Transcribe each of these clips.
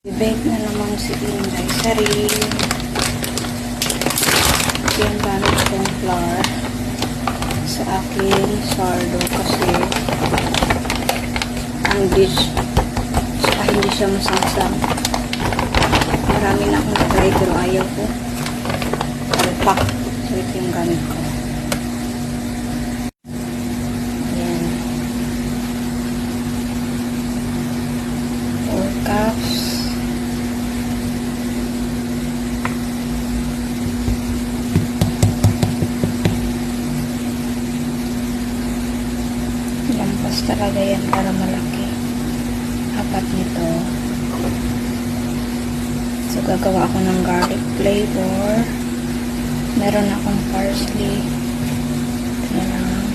I-bake na naman si Inday Sarili. Ito yung gamit kong flour sa aking sardo kasi ang dish saka hindi siya masangsang. Marami na akong try pero ayaw ko. Palpak. So ito yung gamit ko. Ayan. 4 cups. Lampas talaga yan para malaki. 4 nito. So, gagawa ako ng garlic flavor. Meron akong parsley. Ayan.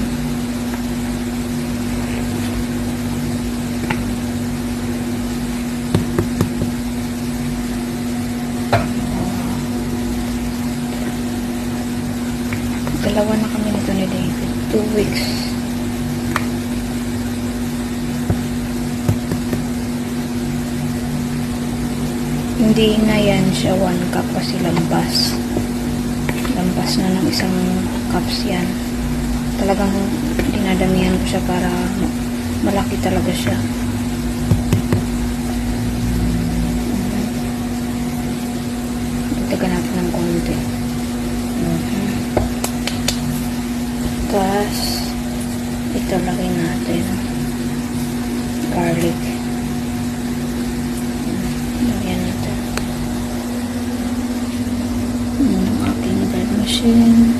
Dalawa na kami nito ni David. 2 weeks. Hindi na yan siya 1 cup kasi lampas. Lampas na ng isang cups yan. Talagang dinadamihan ko siya para malaki talaga siya. Dagdagan natin ng konti. Tapos ito lagay natin garlic. Lagyan natin yung aking bread machine.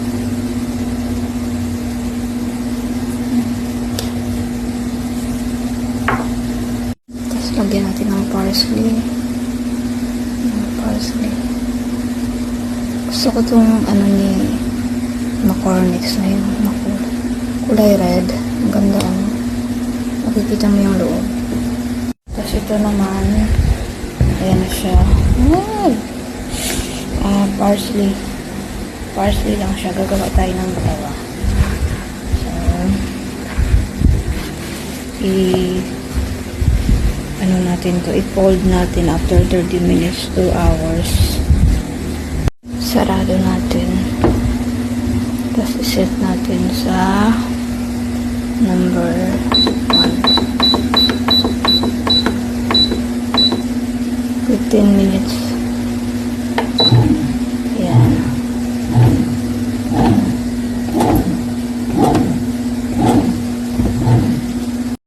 Tapos lagyan natin ng parsley. Gusto ko itong ano ni McCormick's na yun. Kulay red. Ang ganda ano. Makikita mo yung loob. Tapos ito naman ayan na siya. Parsley. Parsley lang siya. Gagawa tayo ng dalawa. So, ano natin to, i-fold natin after 30 minutes, 2 hours. Sarado natin. Tapos iset natin sa number 1. 15 minutes.